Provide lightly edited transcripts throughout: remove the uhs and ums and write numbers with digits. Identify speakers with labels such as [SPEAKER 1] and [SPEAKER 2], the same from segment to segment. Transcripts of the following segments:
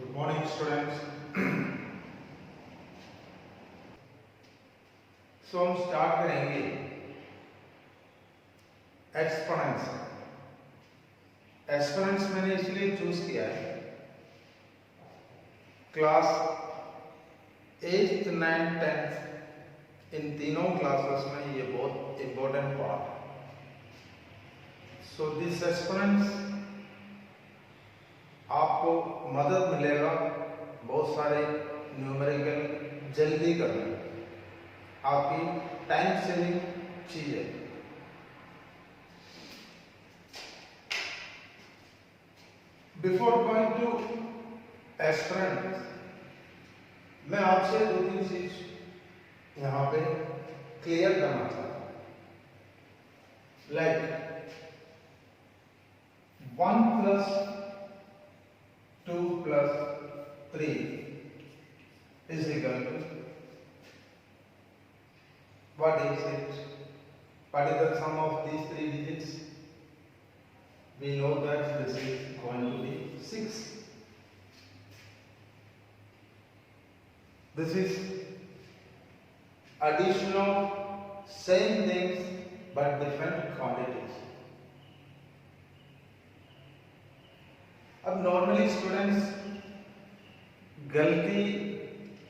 [SPEAKER 1] Good morning, students. So हम start करेंगे exponents. Exponents मैंने इसलिए चूज किया है, क्लास 8th 9th 10th इन तीनों क्लासेस में ये बहुत इम्पोर्टेंट पार्ट है। सो दिस एक्सपोनेंट्स आपको मदद मिलेगा बहुत सारे न्यूमेरिकल जल्दी करने में, आपकी टाइम सेविंग चीज है। बिफोर गोइंग टू एक्सपोनेंट्स मैं आपसे दो तीन चीज यहां पे क्लियर करना चाहता हूं। Like 1 + 2 + 3 is equal to what is it? What is the sum of these three digits? We know that this is going to be 6. This is addition of same things but different quantities. अब normally students गलती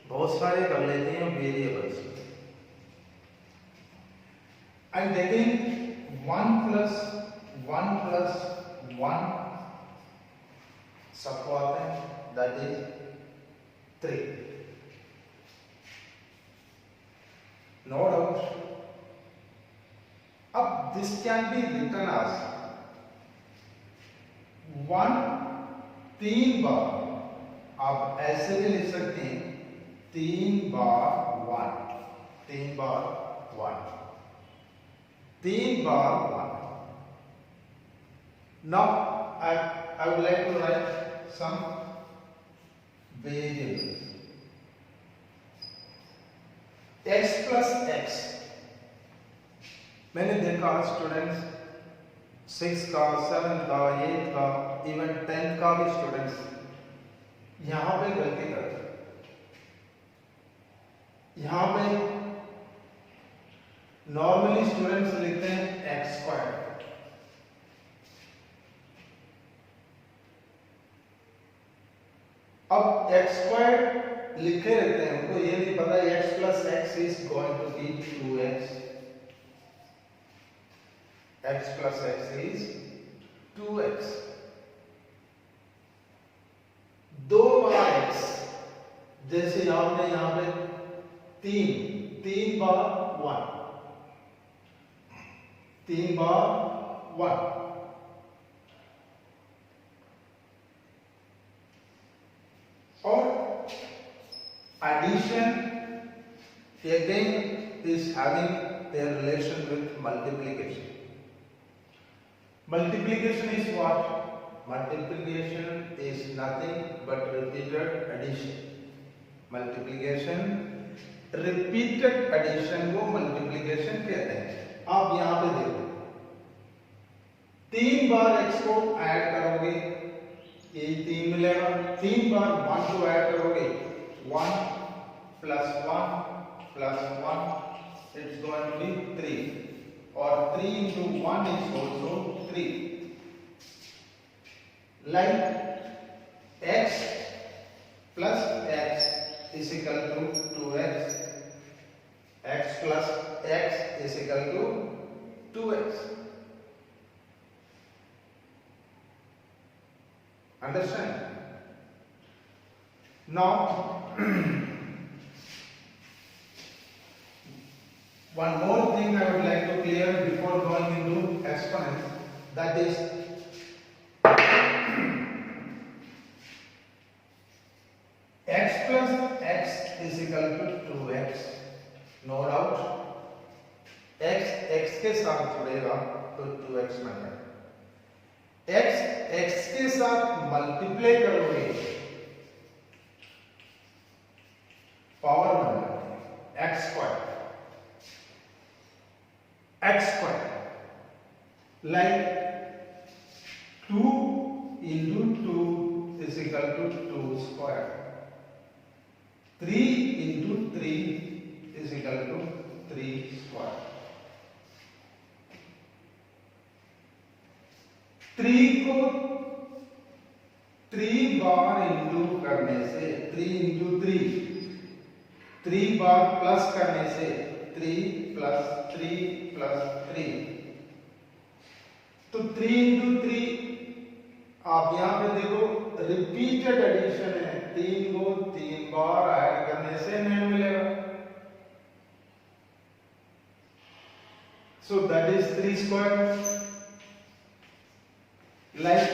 [SPEAKER 1] बहुत सारे कर लेते हैं variables. I am taking 1 + 1 + 1 सबको आते हैं, दैट इज 3। No doubt. अब this can be written as 1 3 बार, आप ऐसे भी लिख सकते हैं 3 बार 1, 3 बार 1, 3 बार 1। Now I would like to write some variables. X + x मैंने देखा स्टूडेंट्स 6 का, 7 का, 8 का, इवन 10 का भी स्टूडेंट्स यहां पे गलती करते हैं। यहां पे नॉर्मली स्टूडेंट्स लिखते हैं x²। अब x² लिखे रहते हैं, उनको ये नहीं पता x + x is going to be 2x। x + x is 2x। 2 bar x, जैसे यहां पे 3 बार 1, 3 बार 1। और addition again is having a relation with multiplication. Multiplication is what? Multiplication is nothing but repeated addition. Multiplication, repeated addition को multiplication कहते हैं। आप यहां पे देखो 3 बार x को ऐड करोगे ये 3 मिलेगा, 3 बार 1 को ऐड करोगे 1 + 1 + 1 इट्स गोइंग टू बी 3 और 3 × 1 is also 3। Like x + x is equal to 2x, x + x is equal to 2x। Understand? Now one more thing I would like to clear before going into exponents, that is x + x is equal to 2x। no doubt x के साथ जुड़ेगा तो 2x बनेगा। x के साथ multiply करोगे power बनेगा x²। like 2 × 2 is equal to 2 2 square. 3 into 3 is equal to 3 square. 3 को 3 बार इंटू करने से 3 into 3 बार प्लस करने से 3 plus 3 plus 3, तो 3 into 3 आप यहां पे देखो रिपीटेड एडिशन है, 3 को 3 बार ऐड करने से 9 मिलेगा. So that is 3 square. Like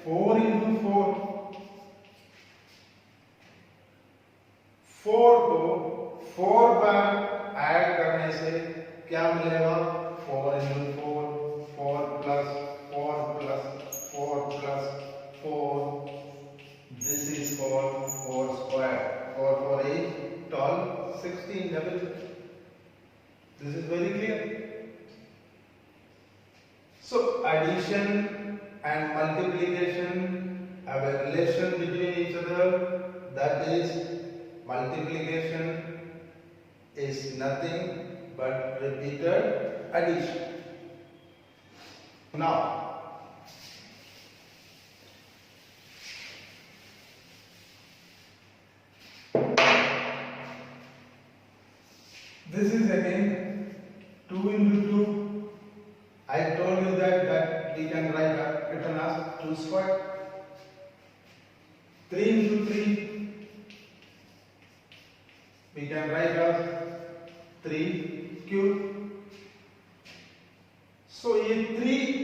[SPEAKER 1] 4 into 4, 4 को 4 बार ऐड करने से क्या मिलेगा? 4 into 4, 4 plus 4 plus 4 plus 4. This is called 4 square. 4 for 8, 12, 16, double. This is very clear. So addition and multiplication have a relation between each other. That is, multiplication is nothing but repeated addition. Now, this is again 2 into 2. I told you that we can write written as 2 square. 3 into 3 we can write as 3 cube. So ये 3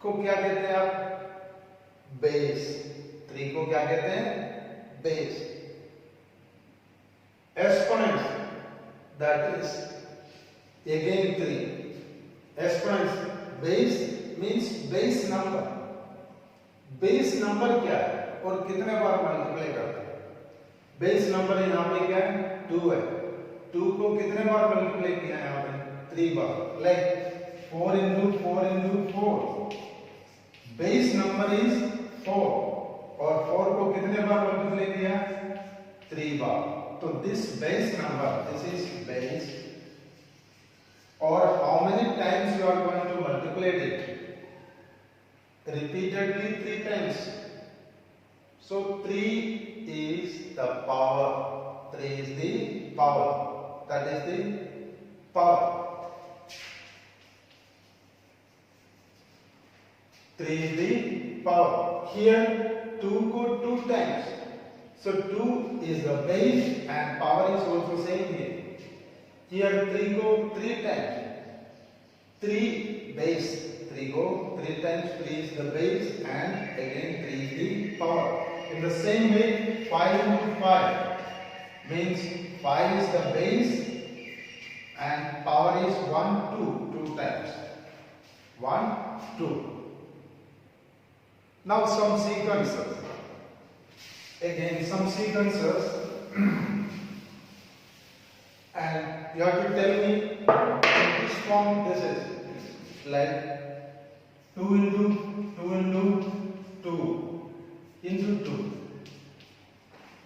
[SPEAKER 1] को क्या कहते हैं आप? Base. 3 को क्या कहते हैं? Base. Exponents, that is again 3. Exponents, base means base number. Base number क्या है और कितने बार मल्टीप्लाई करते हैं? बेस नंबर यहाँ पे क्या है? 2 है. 2 को कितने बार मल्टीप्लाई किया है यहाँ पे? 3 बार. Like 4 into 4 into 4. Base number is 4 और 4 को कितने बार मल्टीप्लाई किया? 3 बार. तो this base number, this is base. Or how many times you are going to multiply it? Repeatedly 3 times. So 3 is the power. 3 is the power. That is the power. 3 is the power. Here 2 go 2 times. So 2 is the base and power is also same here. Here 3 go 3 times. 3 base. 3 go 3 times. 3 is the base and again 3 is the power. In the same way, 5 into 5 means 5 is the base and power is 1, 2 times. 1, 2. Now some sequences. Again some sequences. And you have to tell me in which form this is. Like 2 into 2 into 2 into 2.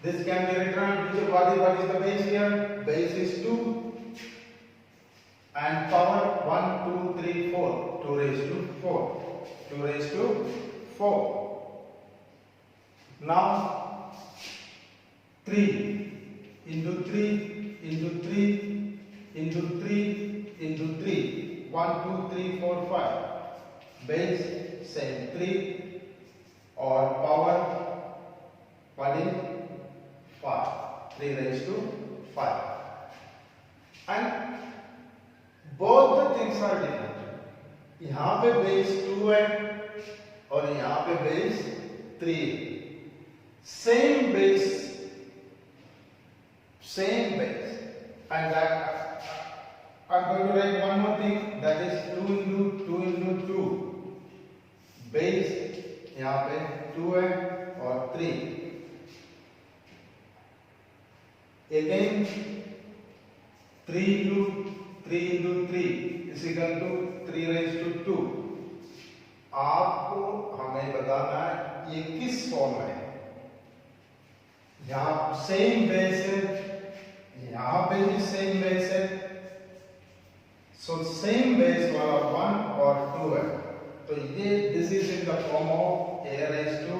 [SPEAKER 1] This can be written. What is the base here? Base is 2 and power 1, 2, 3, 4. 2 raised to 4. 2 raised to 4. Now 3 into 3 into 3 into 3 into 3. 1, 2, 3, 4, 5. Base same 3 or power what is 5. 3 raised to 5. And both the things are different. यहाँ पे base 2 है और यहाँ पे base 3. Same base. Same base. And that I'm going to write one more thing, that is 2 into 2 into 2. Base यहाँ पे 2 है और 3. Again 3 into 3 into 3 is equal to 3 raised to 2. आपको हमें बताना है ये किस फॉर्म में है? यहाँ सेम बेस है, यहाँ पे भी सेम बेस है, सो सेम बेस वाला 1 और 2 है, तो ये this is in the form of a raised to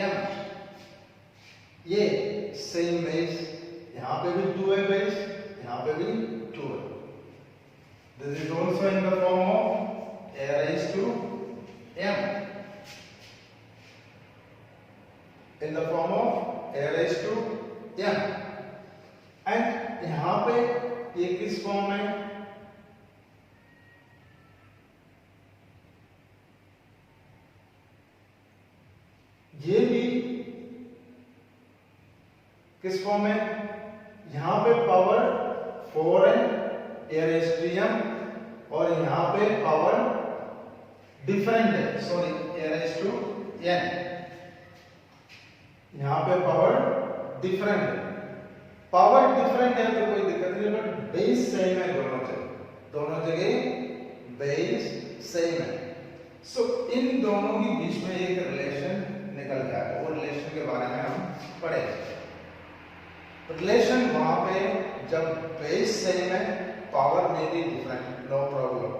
[SPEAKER 1] m। ये सेम बेस, यहाँ पे भी 2 है बेस, यहाँ पे भी 2 है। This is also in the form of a raised to m, in the form of a raised to m। And यहाँ पे ये किस फॉर्म है? ये भी किस फॉर्म है? यहां पे पावर 4 है a raised to m, और यहां पे पावर डिफरेंट है, sorry a raised to n, यहां पे पावर डिफरेंट है। पावर डिफरेंट है तो कोई दिक्कत नहीं, बट बेस सेम है दोनों जगह बेस सेम है। सो इन दोनों के बीच में एक रिलेशन निकल जाए, वो रिलेशन के बारे में हम पढ़ेंगे। रिलेशन वहां पे जब बेस सेम है, पावर में भी डिफरेंट, नो प्रॉब्लम।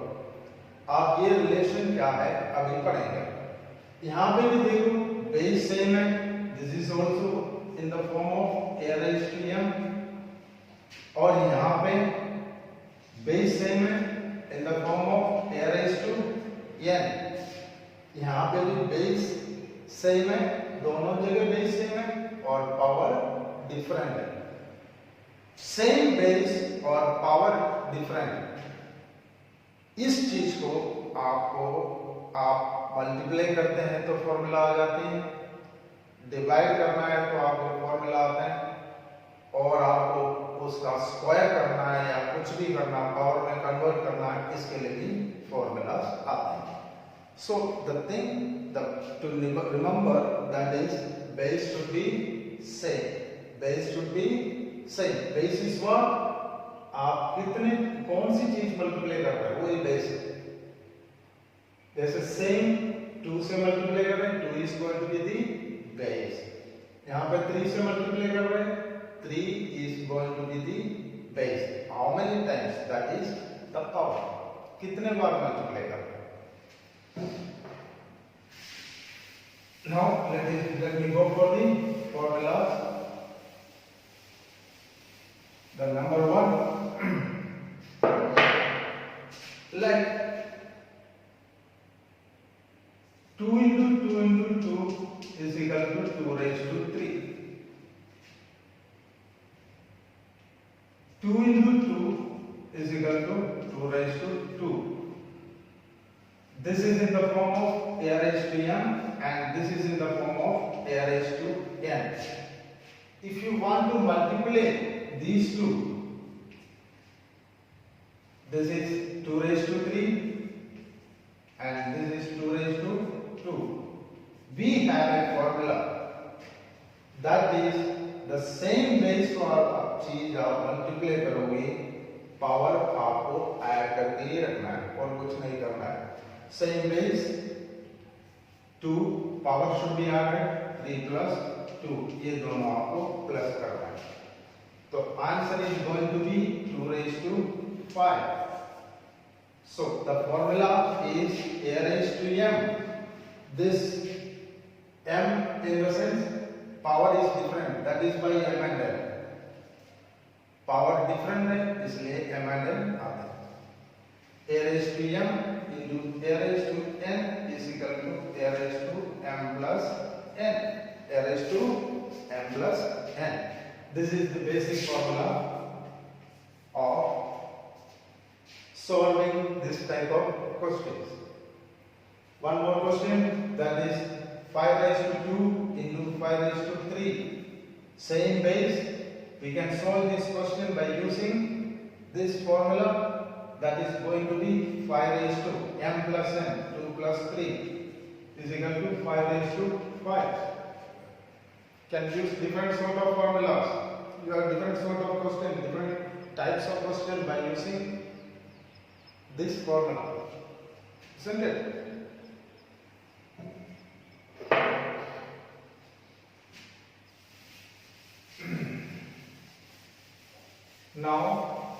[SPEAKER 1] आप ये रिलेशन क्या है अभी पढ़ेंगे। यहां पे भी देखो बेस सेम है, this is also in the form of a raised to m, और यहां पे बेस सेम है in the form of a raised to n। यहां पे भी बेस सेम है, दोनों जगह बेस सेम है, और पावर डिफरेंट है। सेम बेस और पावर डिफरेंट, इस चीज को आप मल्टीप्लाई करते हैं तो फॉर्मूला आ जाती है, डिवाइड करना है तो आपको फॉर्मूला आता है, और आपको उसका स्क्वायर करना है या कुछ भी करना, पावर में कन्वर्ट करना है, इसके लिए भी फॉर्मूलाज आते हैं। So the thing to remember, that is base should be same, base should be same। base is what? आप कितने कौन सी चीज मल्टीप्लाई कर रहे हो वही बेस है। जैसे सेम 2 से मल्टीप्लाई कर रहे हैं, 2 is going to be the base। यहाँ पे 3 से मल्टीप्लाई कर रहे हैं, 3 is going to be the base। how many times? that is the power, कितने बार मल्टीप्लाई कर रहे हैं। Now let me go for the formulas। The number 1, let 2 into 2 into 2 is equal to 2 raised to 3। 2 into 2 is equal to 2 raised to 2। This is in the form of a raised to m, and this is in the form of a raised to n। If you want to multiply these two, this is 2 raised to 3 and this is 2 raised to 2। We have a formula, that is the same base को आप चीज आप multiply करोगे, power आपको add करके ही रखना है और कुछ नहीं करना है। Same base, 2 power should be added, 3 plus 2, ये दोनों आपको प्लस करना है। तो answer is going to be 2 raised to 5। So the formula is a raised to m। This m in the sense power is different, that is by m and n। Power different है इसलिए m and n आते हैं। a raised to m into a raised to n is equal to a raised to m plus n, a raised to m plus n। This is the basic formula of solving this type of questions। One more question, that is 5 raised to 2 into 5 raised to 3, same base। We can solve this question by using this formula, that is going to be 5 raised to m plus n, 2 plus 3 is equal to 5 raised to 5। Can use different sort of formulas, you have different sort of question, different types of question by using this formula, isn't it? Now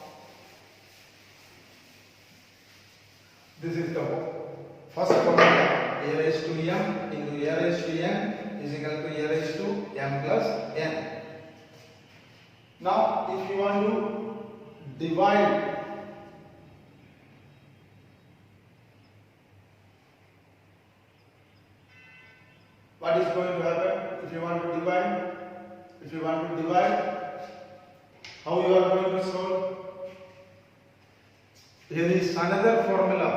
[SPEAKER 1] this is the first formula. A raised to m into a raised to n is equal to a raised to m plus n. Now if you want to divide what is going to happen? If you want to divide, how you are going to solve? Here is another formula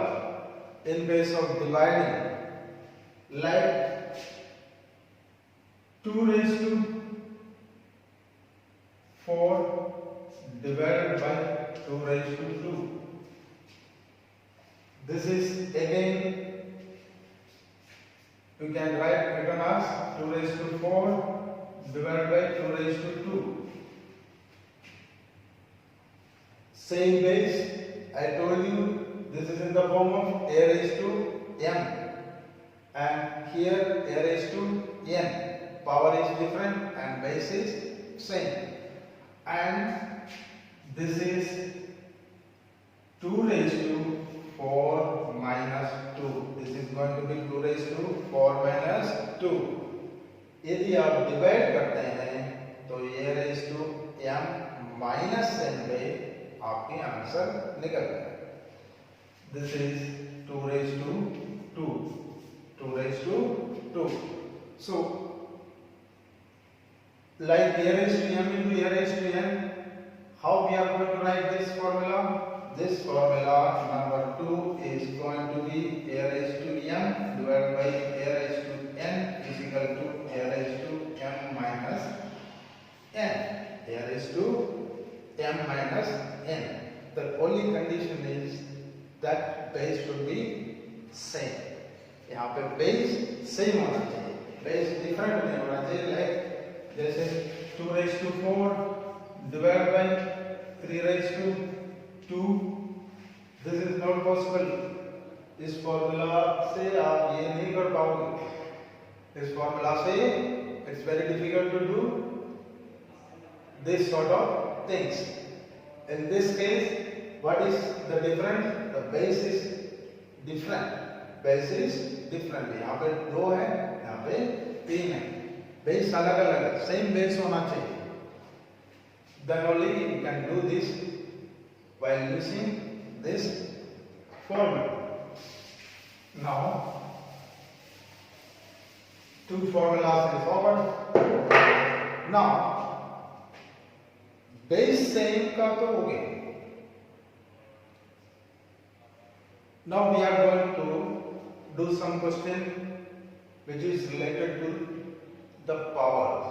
[SPEAKER 1] in case of dividing, like 2 raised to 4 divided by 2 raised to 2. This is again, you can write written as 2 raised to 4 divided by 2 raised to 2. Same base, I told you this is in the form of a raised to m, and here a raised to n. Power is different and base is same. And this is 2 raised to 4 minus 2. This is going to be 2 raised to 4 minus 2. यदि आप divide करते हैं तो ये raised to m minus n पे आपके answer निकल गए. This is 2 raised to 2. 2 raised to 2. So, like a raised to m into a raised to n, how we are going to write this formula? This formula number 2 is going to be a raised to m divided by a raised to n is equal to a raised to m minus n. A raised to m minus n. The only condition is that base should be same. यहाँ पे base same होना चाहिए, base different नहीं होना चाहिए. Like जैसे 2 raised to 4 divided by 3 raised to 2. This is not possible. इस formula से आप ये नहीं कर पाओगे. इस फॉर्मूला से it's very difficult to do this sort of things. In this case, what is the difference? The base is different. Base is different. यहाँ पे 2 है, यहाँ पे 3 है. Base अलग अलग है. Same base होना चाहिए. Then only you can do this while using this formula. Now, 2 formulas is over. Now, base same का तो हो गया. Now we are going to do some question which is related to the powers.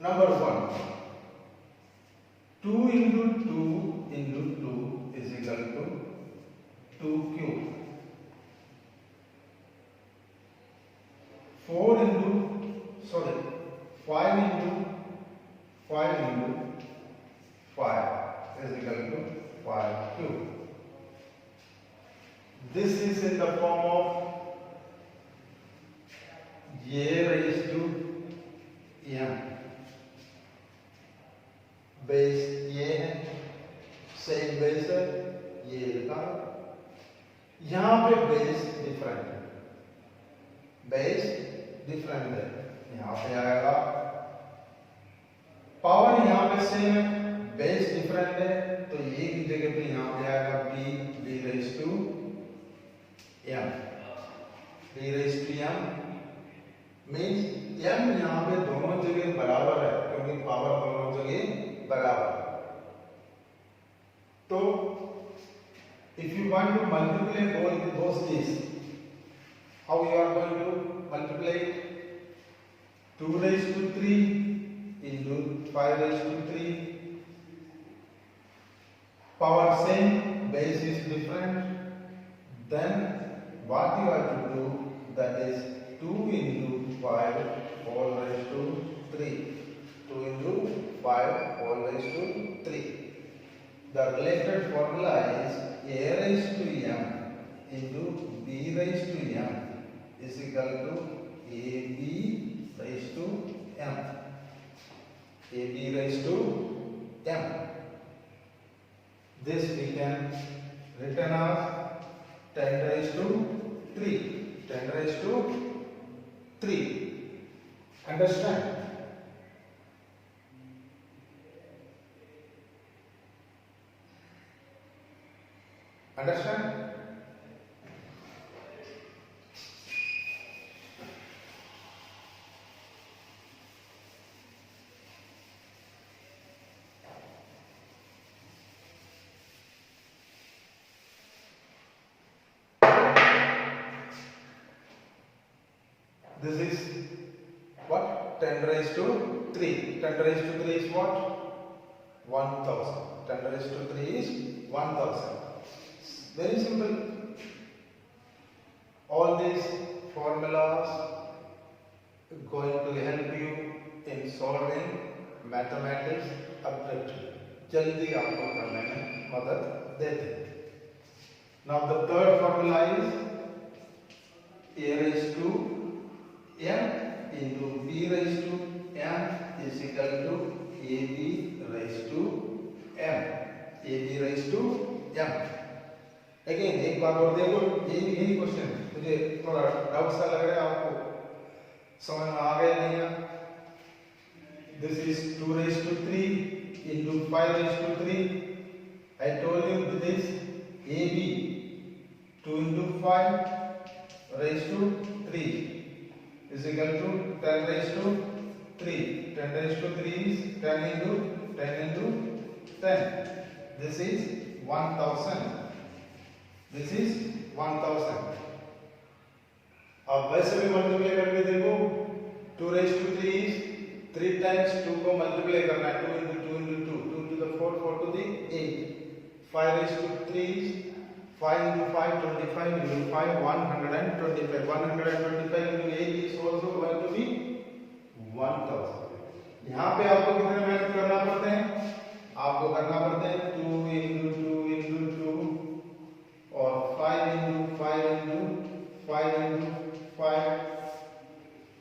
[SPEAKER 1] Number 1. 2 into 2 into 2 is equal to 2 cube. 5 into 5 into 5 is equal to 5 cube. This is in the form of a raised to m. Base ये है, same base है, ये लिखा. यहाँ पे base different है, base different है. यहाँ पे आएगा पावर, यहाँ पे सेम है, base different है, तो ये की जगह पे यहाँ पे आएगा b raised to m. b raised to m means m यहाँ पे दोनों जगह बराबर है, क्योंकि पावर दोनों जगह बराबर. तो if you want to multiply both these, how you are going to multiply? 2 raised to 3 into 5 raised to 3. Power same, base is different. Then what you have to do, that is 2 into 5 whole raised to 3. 2 into 5 whole raised to 3. The related formula is a raised to m into b raised to m is equal to ab raised to m. ab raised to 3. Understand? Understand? This is what? 10 raised to 3. 10 raised to 3 is what? 1000. 10 raised to 3 is 1000. Very simple. All these formulas are going to help you in solving mathematics objective. जल्दी आपको करने में मदद देते हैं. Now the third formula is a raised to m into b raised to m is equal to ab raised to m. ab raised to m. Again एक बार और देखो, यही क्वेश्चन मुझे थोड़ा डाउट सा लग रहा है, आपको समझ में आ गया नहीं है. This is 2 raised to 3 into 5 raised to 3. I told you this AB 2 into 5 raised to 3 is equal to 10 raised to 3. 10 raised to 3 is 10 into 10 into 10. This is 1000. This is 1000. अब वैसे भी मल्टीप्लाई करके देखो. 2 raised to 3 is 3 times 2 को multiply करना है. 2 into 2 into 2, 2 to the 4, 4 to the 8. 5 raised to 3 is 5 into 5, 25 into 5, 125. 125 into 8 is also going to be 1000. यहाँ पे आपको कितने मेहनत करना पड़ते हैं? आपको करना पड़ते हैं 2 into 2 into 2 और 5 into 5 into 5 into 5,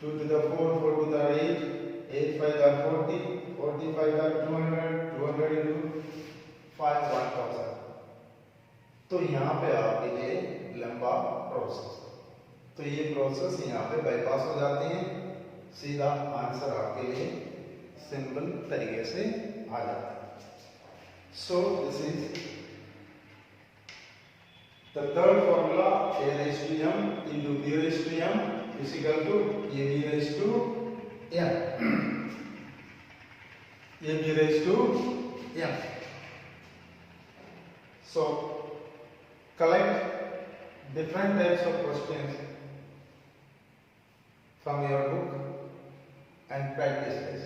[SPEAKER 1] 2 to the 4, 4 to the 8, 8 5 are 40, 45 are 200, 200 into 5, 1000. तो यहाँ पे आपके लिए लंबा प्रोसेस, तो ये प्रोसेस यहाँ पे बाईपास हो जाते हैं. सीधा आंसर आपके लिए सिंपल तरीके से आ जाता है. So this is the third formula. A raised to m into b raised to m is equal to ab raised to m. ab raised to m. So collect different types of questions from your book and practice this,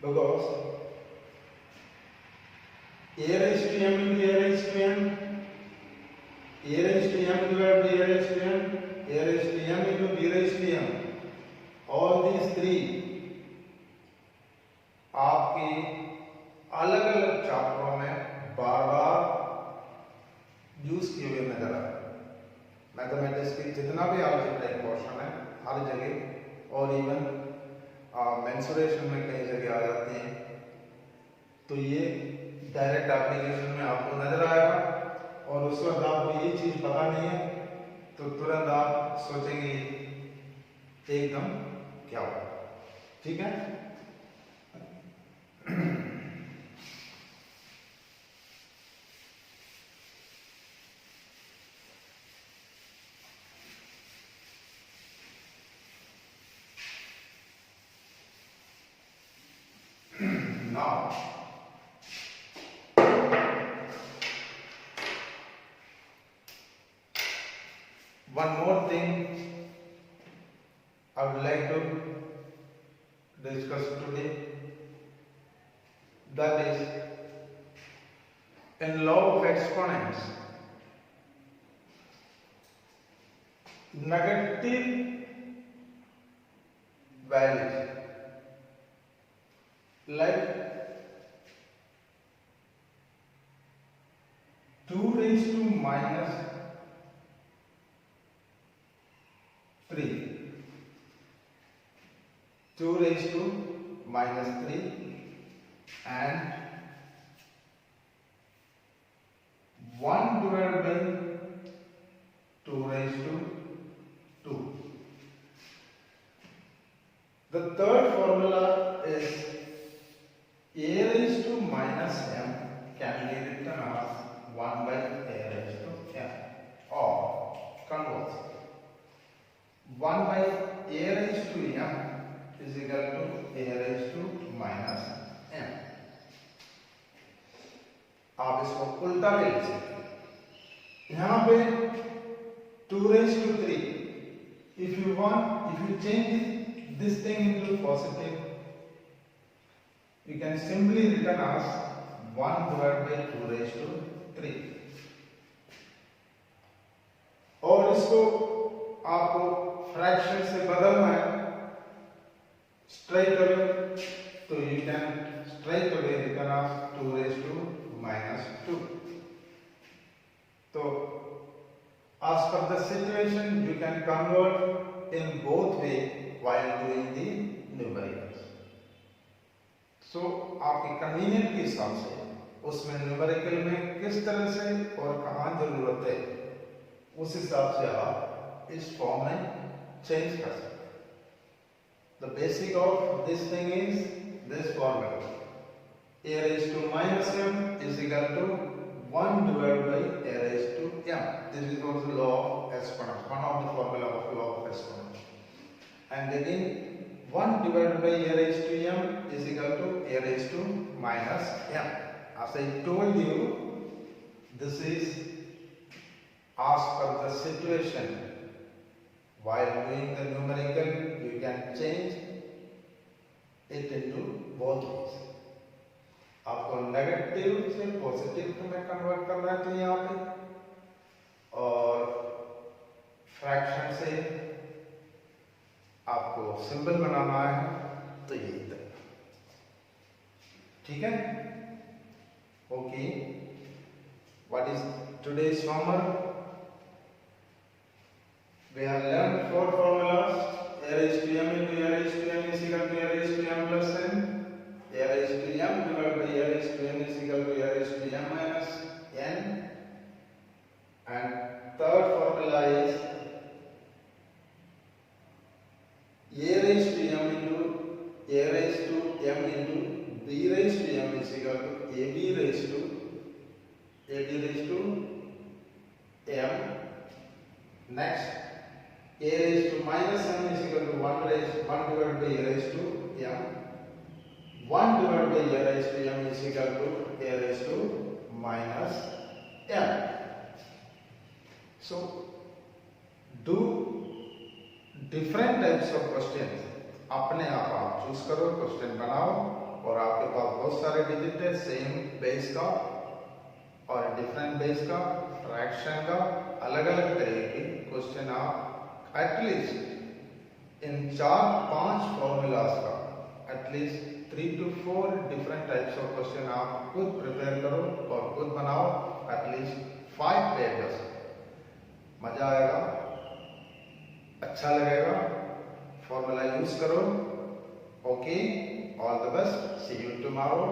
[SPEAKER 1] because a raised to m into a raised to m, a raised to m divided by a raised to m, a raised to m into b raised to m, all these three आपके अलग अलग चैप्टरों में बार बार use किए हुए नजर आ रहे हैं. Mathematics के जितना भी अलजेब्रिक पोर्शन है हर जगह, और इवन मेंसुरेशन में कई जगह आ जाते हैं. तो ये डायरेक्ट एप्लीकेशन में आपको नजर आएगा, और उस वक्त आपको ये चीज पता नहीं है तो तुरंत आप सोचेंगे एकदम क्या होगा. ठीक है? Now one more thing I would like to discuss today, that is in law of exponents, negative values like 2 raised to minus 3, 2 raised to minus 3 and 1 divided by 2 raised to 2. The third formula is a raised to minus m can be written as 1 by a raised to m, or converse 1 by a raised to m is equal to a raised to minus m. आप इसको उल्टा भी लिख सकते हैं। यहाँ पे 2 raised to 3, if you change this thing into positive, you can simply written as 1 divided by 2 raised to 3, और इसको आपको फ्रैक्शन से बदलना है straight away, तो you can straight away written as 2 raised to minus 2. So as per the situation you can convert in both way while doing the numericals. So आपके convenient के हिसाब से उसमें न्यूमेरिकल में किस तरह से और कहाँ जरूरत है उस हिसाब से आप इस फॉर्म में चेंज कर सकते हैं। The basic of this thing is this formula: a raised to minus m is equal to 1 divided by a raised to m. This is also law of exponents, one of the formula of law of exponents. And again 1 divided by a raised to m is equal to a raised to minus m. As I told you, this is as per the situation. While doing the numerical, you can change it into both ways. आपको negative से positive में convert करना है तो यहाँ पे, और fraction से आपको सिंबल बनाना है तो ये इधर। ठीक है? Okay, what is today's homework? We have learned 4 formulas: a raised to m into a raised to m is equal to a raised to m plus n, a raised to m divided by a raised to n is equal to a raised to m minus n, and third formula is a raised to m into a raised to m into b raised to m is equal to ab raised to m. Next, a raised to minus m is equal to 1 divided by a raised to m. 1 divided by a raised to m is equal to a raised to minus m. So, do different types of questions. अपने आप choose करो, question बनाओ, और आपके पास बहुत सारे digit है, same base का और डिफरेंट बेस का, फ्रैक्शन का, अलग अलग तरह के क्वेश्चन आप एटलीस्ट इन 4-5 फॉर्मूलाज का at least 3 to 4 different types of question आप खुद प्रिपेयर करो और खुद बनाओ, एटलीस्ट 5 पेजेस। मजा आएगा, अच्छा लगेगा, फॉर्मूला यूज करो। Okay, all the best, see you tomorrow,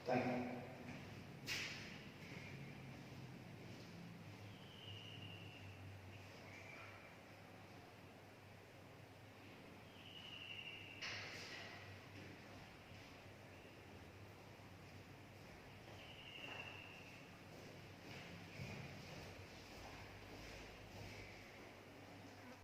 [SPEAKER 1] thank you.